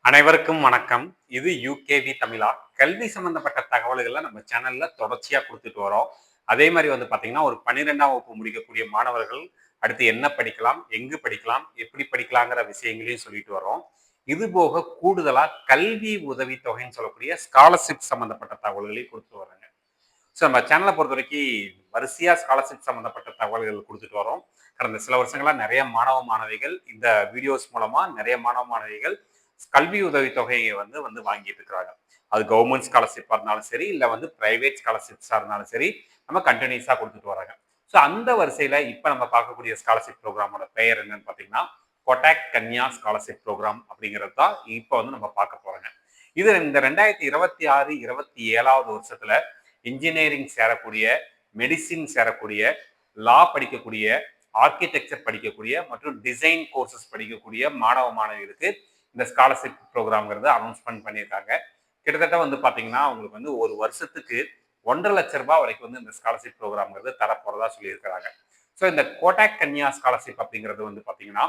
அனைவருக்கும் வணக்கம். இது யூகேவி தமிழா. கல்வி சம்பந்தப்பட்ட தகவல்களை நம்ம சேனல்ல தொடர்ச்சியா கொடுத்துட்டு வரோம். அதே மாதிரி வந்து பாத்தீங்கன்னா, ஒரு 12ஆம் வகுப்பு முடிக்கக்கூடிய மாணவர்கள் அடுத்து என்ன படிக்கலாம், எங்கு படிக்கலாம், எப்படி படிக்கலாங்கிற விஷயங்களையும் சொல்லிட்டு வரோம். இது போக கூடுதலா கல்வி உதவித்தொகைன்னு சொல்லக்கூடிய ஸ்காலர்ஷிப் சம்பந்தப்பட்ட தகவல்களையும் கொடுத்துட்டு வரோங்க. ஸோ நம்ம சேனலை பொறுத்த வரைக்கும் வரிசையா ஸ்காலர்ஷிப் சம்பந்தப்பட்ட தகவல்கள் கொடுத்துட்டு வரோம். கடந்த சில வருஷங்களா நிறைய மாணவ மாணவிகள் இந்த வீடியோஸ் மூலமா நிறைய மாணவ மாணவிகள் கல்வி உதவித்தொகையை வந்து வாங்கிட்டு இருக்கிறாங்க. அது கவர்மெண்ட் ஸ்காலர்ஷிப்பா இருந்தாலும் சரி, இல்லை வந்து பிரைவேட் ஸ்காலர்ஷிப்ஸா இருந்தாலும் சரி, நம்ம கண்டினியூஸா கொடுத்துட்டு வராங்க. ஸோ அந்த வரிசையில இப்ப நம்ம பார்க்கக்கூடிய ஸ்காலர்ஷிப் ப்ரோக்ராமோட பெயர் என்னன்னு பாத்தீங்கன்னா, கொட்டாக் கன்யா ஸ்காலர்ஷிப் ப்ரோக்ராம் அப்படிங்கிறது தான் இப்ப வந்து நம்ம பார்க்க போறோங்க. இது இந்த 2026-27வது வருஷத்துல இன்ஜினியரிங் சேரக்கூடிய, மெடிசின் சேரக்கூடிய, லா படிக்கக்கூடிய, ஆர்கிடெக்சர் படிக்கக்கூடிய மற்றும் டிசைன் கோர்சஸ் படிக்கக்கூடிய மாணவ மாணவிகளுக்கு இந்த ஸ்காலர்ஷிப் ப்ரோக்ராம்ங்கிறது அனௌன்ஸ்மெண்ட் பண்ணியிருக்காங்க. கிட்டத்தட்ட வந்து பார்த்தீங்கன்னா உங்களுக்கு வந்து ஒரு வருஷத்துக்கு 1,50,000 வரைக்கும் வந்து இந்த ஸ்காலர்ஷிப் ப்ரோக்ராம்ங்கிறது தரப்போறதா சொல்லியிருக்கிறாங்க. ஸோ இந்த கோட்டாக் கன்யா ஸ்காலர்ஷிப் அப்படிங்கிறது வந்து பார்த்தீங்கன்னா,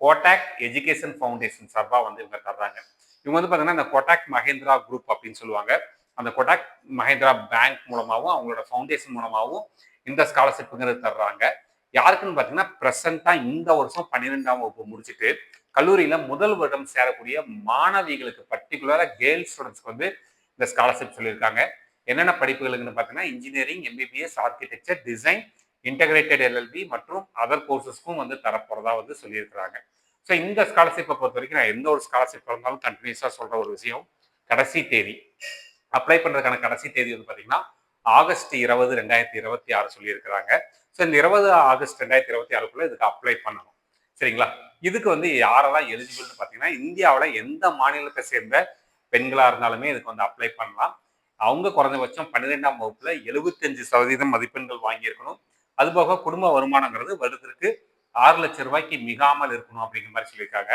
கோட்டாக் எஜுகேஷன் ஃபவுண்டேஷன் சார்பாக வந்து இவங்க தர்றாங்க. இவங்க வந்து பார்த்தீங்கன்னா இந்த கோட்டாக் மஹேந்திரா குரூப் அப்படின்னு சொல்லுவாங்க. அந்த கொட்டாக் மஹேந்திரா பேங்க் மூலமாகவும் அவங்களோட ஃபவுண்டேஷன் மூலமாகவும் இந்த ஸ்காலர்ஷிப்புங்கிறது தர்றாங்க. யாருக்குன்னு பார்த்தீங்கன்னா, ப்ரெசென்ட்டாக இந்த வருஷம் 12ஆம் வகுப்பு முடிச்சுட்டு கல்லூரியில் முதல் வருடம் சேரக்கூடிய மாணவிகளுக்கு, பர்டிகுலராக கேர்ள்ஸ் ஸ்டூடெண்ட்ஸ்க்கு வந்து இந்த ஸ்காலர்ஷிப் சொல்லியிருக்காங்க. என்னென்ன படிப்புகளுக்குன்னு பார்த்தீங்கன்னா, engineering, MBBS, architecture, design, integrated LLB மற்றும் அதர் கோர்சஸ்க்கும் வந்து தரப்போறதா வந்து சொல்லியிருக்கிறாங்க. ஸோ இந்த ஸ்காலர்ஷிப்பை பொறுத்த வரைக்கும் நான் எந்த ஒரு ஸ்காலர்ஷிப் இருந்தாலும் கண்டினியூஸாக சொல்ற ஒரு விஷயம், கடைசி தேதி அப்ளை பண்றதுக்கான கடைசி தேதி வந்து பாத்தீங்கன்னா ஆகஸ்ட் 20, 2026 சொல்லியிருக்கிறாங்க. ஸோ இந்த 20 ஆகஸ்ட் 2026க்குள்ள இதுக்கு அப்ளை பண்ணணும். சரிங்களா? இதுக்கு வந்து யாரெல்லாம் எலிஜிபிள்னு பாத்தீங்கன்னா, இந்தியாவில் எந்த மாநிலத்தை சேர்ந்த பெண்களா இருந்தாலுமே இதுக்கு வந்து அப்ளை பண்ணலாம். அவங்க குறைந்தபட்சம் 12ஆம் வகுப்புல 75% மதிப்பெண்கள் வாங்கியிருக்கணும். அதுபோக குடும்ப வருமானங்கிறது வருடத்திற்கு 6 லட்சம் ரூபாய்க்கு மிகாமல் இருக்கணும் அப்படிங்கிற மாதிரி சொல்லியிருக்காங்க.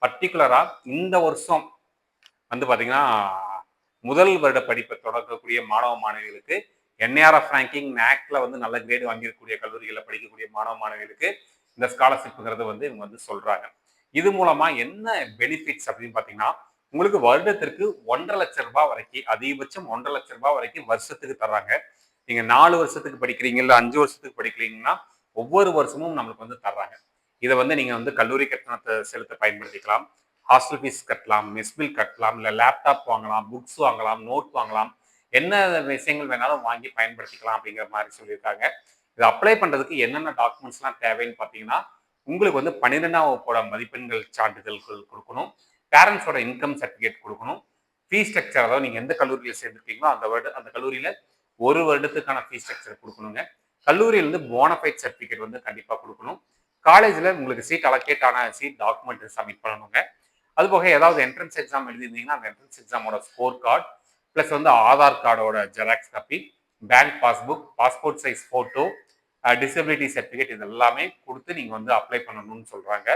பர்டிகுலரா இந்த வருஷம் வந்து பாத்தீங்கன்னா, முதல் வருட படிப்பை தொடங்கக்கூடிய மாணவ மாணவிகளுக்கு என்ஏஆர்எஃப் ரேங்கிங், நேக்ல வந்து நல்ல கிரேடு வாங்கியிருக்கக்கூடிய கல்லூரிகளில் படிக்கக்கூடிய மாணவ மாணவிகளுக்கு இந்த ஸ்காலர்ஷிப்ங்கிறது வந்து இவங்க வந்து சொல்றாங்க. இது மூலமா என்ன பெனிஃபிட்ஸ் அப்படின்னு பாத்தீங்கன்னா, உங்களுக்கு வருடத்திற்கு 1,50,000 வரைக்கும், அதிகபட்சம் 1,50,000 வரைக்கும் வருஷத்துக்கு தர்றாங்க. நீங்க 4 வருஷத்துக்கு படிக்கிறீங்க, இல்ல 5 வருஷத்துக்கு படிக்கிறீங்கன்னா ஒவ்வொரு வருஷமும் நம்மளுக்கு வந்து தர்றாங்க. இதை வந்து நீங்க வந்து கல்லூரி கட்டணத்தை செலுத்த பயன்படுத்திக்கலாம், ஹாஸ்டல் ஃபீஸ் கட்டலாம், மெஸ் பில் கட்டலாம், இல்லை லேப்டாப் வாங்கலாம், புக்ஸ் வாங்கலாம், நோட் வாங்கலாம், என்ன விஷயங்கள் வேணாலும் வாங்கி பயன்படுத்திக்கலாம் அப்படிங்கிற மாதிரி சொல்லியிருக்காங்க. இது அப்ளை பண்றதுக்கு என்னென்ன டாக்குமெண்ட்ஸ்லாம் தேவைன்னு பார்த்தீங்கன்னா, உங்களுக்கு வந்து 12ஆம் வகுப்போட மதிப்பெண்கள் சான்றிதழ்கள் கொடுக்கணும், பேரண்ட்ஸோட இன்கம் சர்டிஃபிகேட் கொடுக்கணும், ஃபீஸ் ஸ்ட்ரக்சர், அதாவது நீங்க எந்த கல்லூரியில் சேர்ந்துருக்கீங்களோ அந்த கல்லூரியில ஒரு வருடத்துக்கான ஃபீஸ் ஸ்ட்ரக்சர் கொடுக்கணுங்க. கல்லூரியிலிருந்து போனஃபைட் சர்டிஃபிகேட் வந்து கண்டிப்பாக கொடுக்கணும். காலேஜில் உங்களுக்கு சீட் அலோகேட் ஆன சீட் டாக்குமெண்ட் சப்மிட் பண்ணணுங்க. அது போக ஏதாவது என்ட்ரன்ஸ் எக்ஸாம் எழுதியிருந்தீங்கன்னா அந்த என்ட்ரன்ஸ் எக்ஸாமோட ஸ்கோர் கார்டு, ப்ளஸ் வந்து ஆதார் கார்டோட xerox copy, bank passbook, passport size photo, disability certificate, இது எல்லாமே கொடுத்து நீங்கள் வந்து அப்ளை பண்ணணும்னு சொல்கிறாங்க.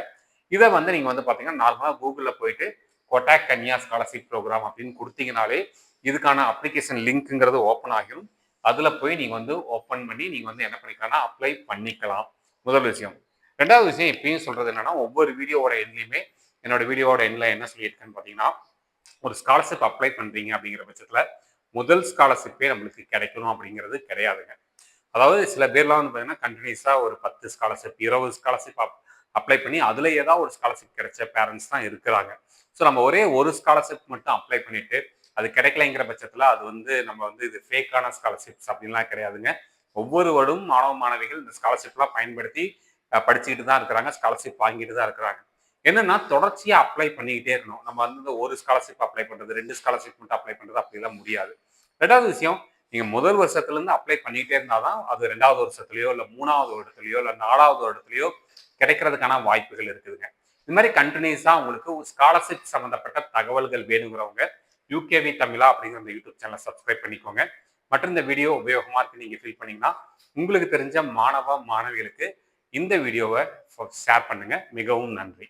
இதை வந்து நீங்கள் வந்து பார்த்தீங்கன்னா நார்மலாக கூகுளில் போயிட்டு கொட்டாக் கன்யா ஸ்காலர்ஷிப் ப்ரோக்ராம் அப்படின்னு கொடுத்தீங்கனாலே இதுக்கான அப்ளிகேஷன் லிங்க்குங்கிறது ஓப்பன் ஆகிரும். அதில் போய் நீங்கள் வந்து ஓப்பன் பண்ணி நீங்கள் வந்து என்ன பண்ணிக்கலாம்னா அப்ளை பண்ணிக்கலாம். முதல் விஷயம். ரெண்டாவது விஷயம், இப்பயும் சொல்றது என்னன்னா, ஒவ்வொரு வீடியோவோட எண்ணிலுமே என்னோட வீடியோவோட எண்ணில் என்ன சொல்லியிருக்கேன்னு பார்த்தீங்கன்னா, ஒரு ஸ்காலர்ஷிப் அப்ளை பண்றீங்க அப்படிங்கிற பட்சத்தில் முதல் ஸ்காலர்ஷிப்பே நம்மளுக்கு கிடைக்கணும் அப்படிங்கிறது கிடையாதுங்க. அதாவது சில பேர்லாம் வந்து பார்த்தீங்கன்னா கண்டினியூஸாக ஒரு 10 ஸ்காலர்ஷிப், 20 ஸ்காலர்ஷிப் அப்ளை பண்ணி அதில் ஏதாவது ஒரு ஸ்காலர்ஷிப் கிடைச்ச பேரண்ட்ஸ் தான் இருக்கிறாங்க. ஸோ நம்ம ஒரே ஒரு ஸ்காலர்ஷிப் மட்டும் அப்ளை பண்ணிட்டு அது கிடைக்கலைங்கிற பட்சத்தில் அது வந்து நம்ம வந்து இது ஃபேக்கான ஸ்காலர்ஷிப்ஸ் அப்படின்லாம் கிடையாதுங்க. ஒவ்வொரு வருடமும் மாணவ மாணவிகள் இந்த ஸ்காலர்ஷிப்லாம் பயன்படுத்தி படிச்சுக்கிட்டு தான் இருக்கிறாங்க, ஸ்காலர்ஷிப் வாங்கிட்டு தான் இருக்கிறாங்க. என்னன்னா தொடர்ச்சியா அப்ளை பண்ணிக்கிட்டே இருக்கணும். நம்ம வந்து ஒரு ஸ்காலர்ஷிப் அப்ளை பண்றது, 2 ஸ்காலர்ஷிப் மட்டும் அப்ளை பண்றது அப்படிலாம் முடியாது. ரெண்டாவது விஷயம், நீங்க முதல் வருஷத்துல இருந்து அப்ளை பண்ணிக்கிட்டே இருந்தாதான் அது 2வது வருஷத்துலயோ, இல்ல 3வது வருடத்துலயோ, இல்ல 4வது வருடத்துலயோ கிடைக்கிறதுக்கான வாய்ப்புகள் இருக்குதுங்க. இது மாதிரி கண்டினியூஸா உங்களுக்கு ஸ்காலர்ஷிப் சம்பந்தப்பட்ட தகவல்கள் வேணுங்கிறவங்க யூகேவி தமிழா அப்படிங்கிற அந்த யூடியூப் சேனலை சப்ஸ்கிரைப் பண்ணிக்கோங்க. மற்றும் இந்த வீடியோ உபயோகமா இருக்கு நீங்க ஃபீல் பண்ணீங்கன்னா உங்களுக்கு தெரிஞ்ச மாணவ மாணவிகளுக்கு இந்த வீடியோவை ஷேர் பண்ணுங்க. மிகவும் நன்றி.